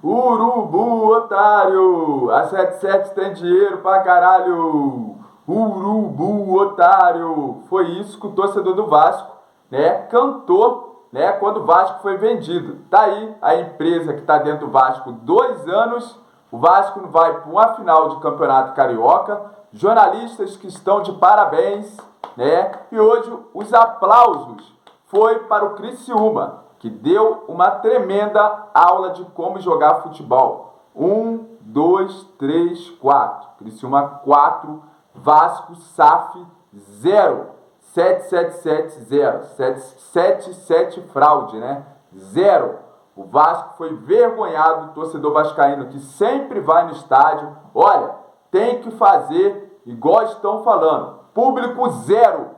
Urubu, otário! A 77 tem dinheiro pra caralho! Urubu, otário! Foi isso que o torcedor do Vasco, né, cantou, né, quando o Vasco foi vendido. Tá aí a empresa que tá dentro do Vasco 2 anos. O Vasco não vai para uma final de campeonato carioca. Jornalistas que estão de parabéns, né? E hoje os aplausos foi para o Criciúma, que deu uma tremenda aula de como jogar futebol. 1, 2, 3, 4. Criciúma 4, Vasco SAF 0. 7770. 777 fraude, né? 0. O Vasco foi vergonhado, o torcedor vascaíno que sempre vai no estádio. Olha, tem que fazer igual estão falando. Público zero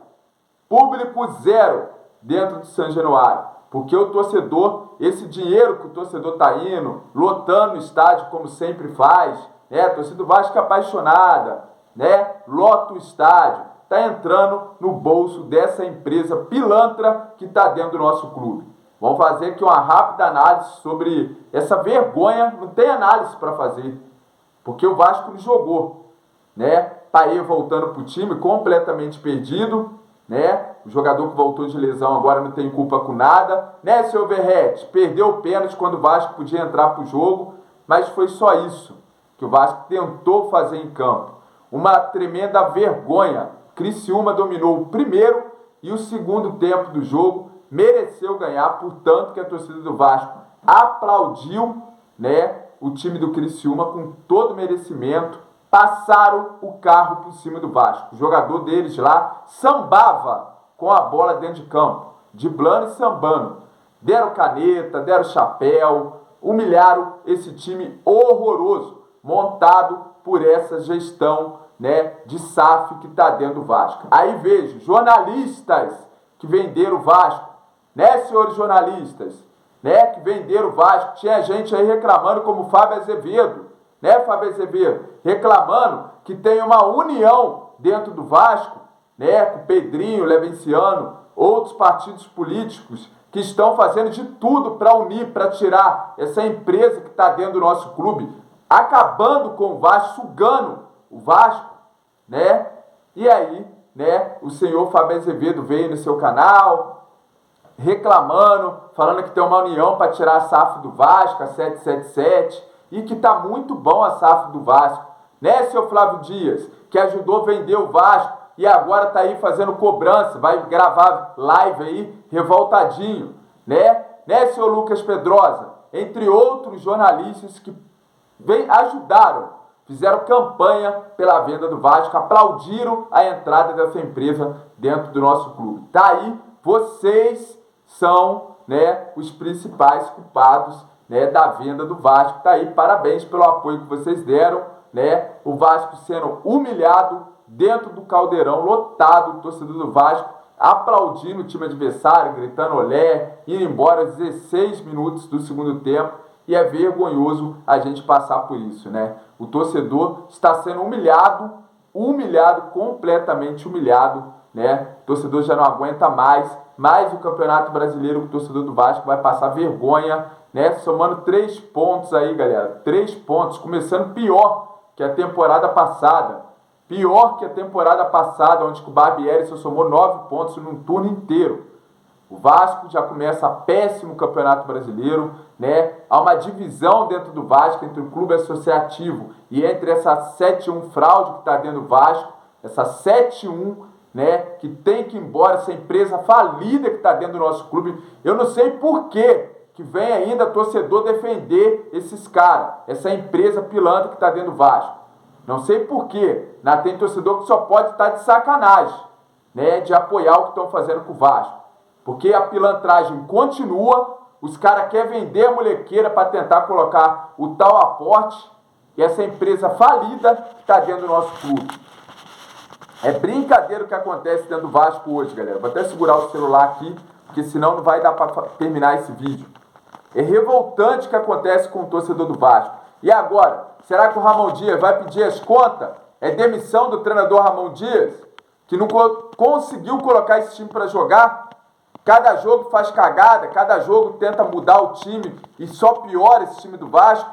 dentro de São Januário. Porque o torcedor, esse dinheiro que o torcedor está indo, lotando o estádio como sempre faz, né? A torcida do Vasco é apaixonada, né? Lota o estádio, está entrando no bolso dessa empresa pilantra que está dentro do nosso clube. Vamos fazer aqui uma rápida análise sobre essa vergonha. Não tem análise para fazer, porque o Vasco não jogou, né? Paê voltando para o time completamente perdido, né? O jogador que voltou de lesão agora não tem culpa com nada, né, seu Verrete? Perdeu o pênalti quando o Vasco podia entrar para o jogo, mas foi só isso que o Vasco tentou fazer em campo. Uma tremenda vergonha. Criciúma dominou o primeiro e o segundo tempo do jogo, mereceu ganhar, portanto que a torcida do Vasco aplaudiu, né, o time do Criciúma com todo merecimento. Passaram o carro por cima do Vasco. O jogador deles lá sambava com a bola dentro de campo, driblando e sambando. Deram caneta, deram chapéu, humilharam esse time horroroso, montado por essa gestão, né, de SAF que está dentro do Vasco. Aí vejo jornalistas que venderam o Vasco, né, senhores jornalistas, né, que venderam o Vasco. Tinha gente aí reclamando, como Fábio Azevedo, né, Fábio Azevedo, reclamando que tem uma união dentro do Vasco, né, com Pedrinho, Levenciano, outros partidos políticos que estão fazendo de tudo para unir, para tirar essa empresa que está dentro do nosso clube, acabando com o Vasco, sugando o Vasco, né? E aí, né, o senhor Fábio Azevedo veio no seu canal reclamando, falando que tem uma união para tirar a SAF do Vasco, a 777, e que tá muito bom a SAF do Vasco, né, seu Flávio Dias, que ajudou a vender o Vasco e agora tá aí fazendo cobrança, vai gravar live aí, revoltadinho, né, senhor Lucas Pedrosa, entre outros jornalistas que ajudaram, fizeram campanha pela venda do Vasco, aplaudiram a entrada dessa empresa dentro do nosso clube. Tá aí, vocês são, né, os principais culpados, né, da venda do Vasco. Tá aí, parabéns pelo apoio que vocês deram, né? O Vasco sendo humilhado dentro do Caldeirão, lotado, o torcedor do Vasco aplaudindo o time adversário, gritando olé, indo embora 16 minutos do segundo tempo. E é vergonhoso a gente passar por isso, né? O torcedor está sendo humilhado, completamente humilhado, né? O torcedor já não aguenta mais o Campeonato Brasileiro, o torcedor do Vasco vai passar vergonha, né? Somando 3 pontos aí, galera. 3 pontos, começando pior que a temporada passada. Pior que a temporada passada, onde o Barbieri só somou 9 pontos num turno inteiro. O Vasco já começa péssimo Campeonato Brasileiro, né? Há uma divisão dentro do Vasco entre o clube associativo e entre essa 7-1 fraude que está dentro do Vasco, essa 7-1, né, que tem que ir embora, essa empresa falida que está dentro do nosso clube. Eu não sei por que vem ainda torcedor defender esses caras, essa empresa pilantra que está dentro do Vasco. Não sei por que. Tem torcedor que só pode estar de sacanagem, né, de apoiar o que estão fazendo com o Vasco. Porque a pilantragem continua, os caras querem vender a molequeira para tentar colocar o tal aporte, e essa empresa falida está dentro do nosso clube. É brincadeira o que acontece dentro do Vasco hoje, galera. Vou até segurar o celular aqui, porque senão não vai dar para terminar esse vídeo. É revoltante o que acontece com o torcedor do Vasco. E agora, será que o Ramon Dias vai pedir as contas? É demissão do treinador Ramon Dias, que não conseguiu colocar esse time para jogar? Cada jogo faz cagada, cada jogo tenta mudar o time e só piora esse time do Vasco.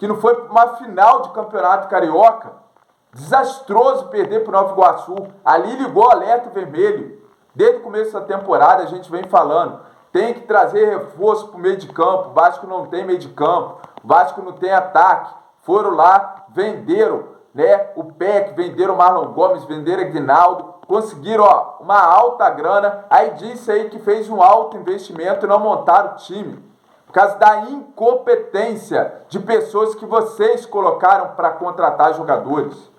que não foi para uma final de campeonato carioca. Desastroso perder para o Nova Iguaçu. Ali ligou o alerta vermelho. Desde o começo da temporada a gente vem falando. Tem que trazer reforço para o meio de campo. O Vasco não tem meio de campo. O Vasco não tem ataque. Foram lá, venderam, né, o PEC, venderam o Marlon Gomes, venderam o Aguinaldo. Conseguiram uma alta grana. Aí disse aí que fez um alto investimento e não montaram o time. Por causa da incompetência de pessoas que vocês colocaram para contratar jogadores.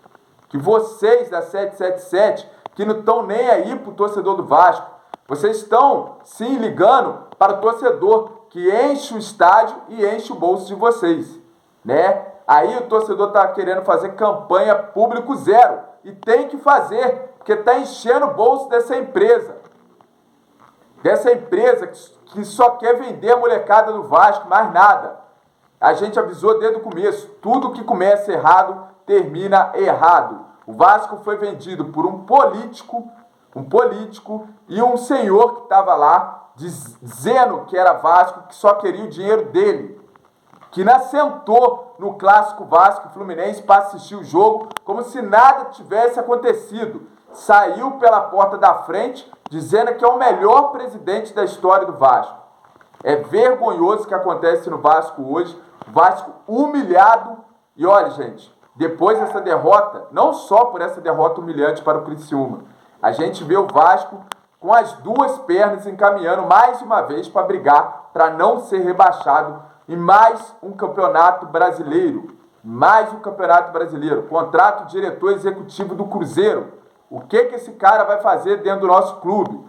Que vocês da 777, que não estão nem aí para o torcedor do Vasco. Vocês estão sim ligando para o torcedor que enche o estádio e enche o bolso de vocês, né? Aí o torcedor está querendo fazer campanha público zero. E tem que fazer, porque está enchendo o bolso dessa empresa. Dessa empresa que só quer vender a molecada do Vasco, mais nada. A gente avisou desde o começo, tudo que começa errado, termina errado. O Vasco foi vendido por um político e um senhor que estava lá, dizendo que era Vasco, que só queria o dinheiro dele. Que sentou no clássico Vasco e Fluminense para assistir o jogo, como se nada tivesse acontecido. Saiu pela porta da frente, dizendo que é o melhor presidente da história do Vasco. É vergonhoso o que acontece no Vasco hoje. O Vasco humilhado. E olha, gente, depois dessa derrota, não só por essa derrota humilhante para o Criciúma, a gente vê o Vasco com as duas pernas encaminhando mais uma vez para brigar, para não ser rebaixado em mais um campeonato brasileiro. Mais um campeonato brasileiro. Contrato diretor executivo do Cruzeiro. O que esse cara vai fazer dentro do nosso clube?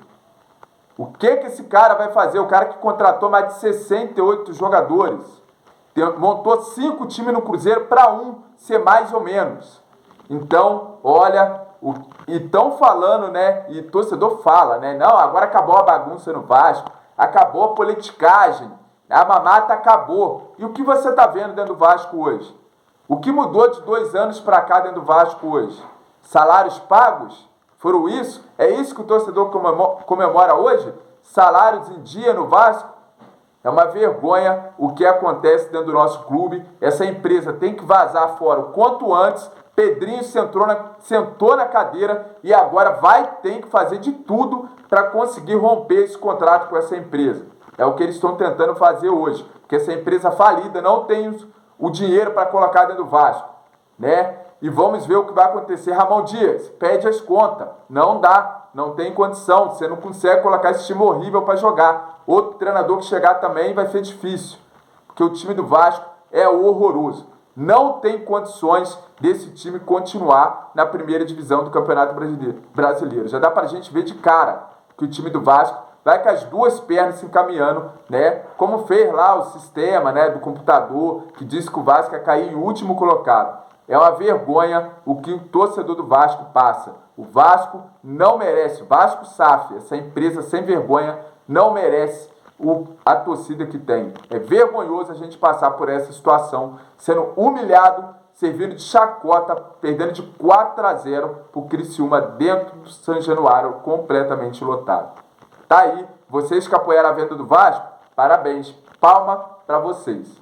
O que esse cara vai fazer? O cara que contratou mais de 68 jogadores. Montou 5 times no Cruzeiro para um ser mais ou menos. Então, olha, e estão falando, né? E torcedor fala, né? Não, agora acabou a bagunça no Vasco. Acabou a politicagem. A mamata acabou. E o que você está vendo dentro do Vasco hoje? O que mudou de 2 anos para cá dentro do Vasco hoje? Salários pagos? Foram isso? É isso que o torcedor comemora hoje? Salários em dia no Vasco? É uma vergonha o que acontece dentro do nosso clube. Essa empresa tem que vazar fora o quanto antes. Pedrinho sentou na cadeira e agora tem que fazer de tudo para conseguir romper esse contrato com essa empresa. É o que eles estão tentando fazer hoje. Porque essa empresa falida não tem o dinheiro para colocar dentro do Vasco, né? E vamos ver o que vai acontecer. Ramon Dias, pede as contas. Não dá, não tem condição. Você não consegue colocar esse time horrível para jogar. Outro treinador que chegar também vai ser difícil. Porque o time do Vasco é horroroso. Não tem condições desse time continuar na primeira divisão do Campeonato Brasileiro. Já dá pra gente ver de cara que o time do Vasco vai com as duas pernas se encaminhando, né? Como fez lá o sistema, né, do computador, que diz que o Vasco ia cair em último colocado. É uma vergonha o que o torcedor do Vasco passa. O Vasco não merece, o Vasco SAF, essa empresa sem vergonha, não merece a torcida que tem. É vergonhoso a gente passar por essa situação, sendo humilhado, servindo de chacota, perdendo de 4-0 para o Criciúma dentro do São Januário, completamente lotado. Tá aí, vocês que apoiaram a venda do Vasco, parabéns, palma para vocês.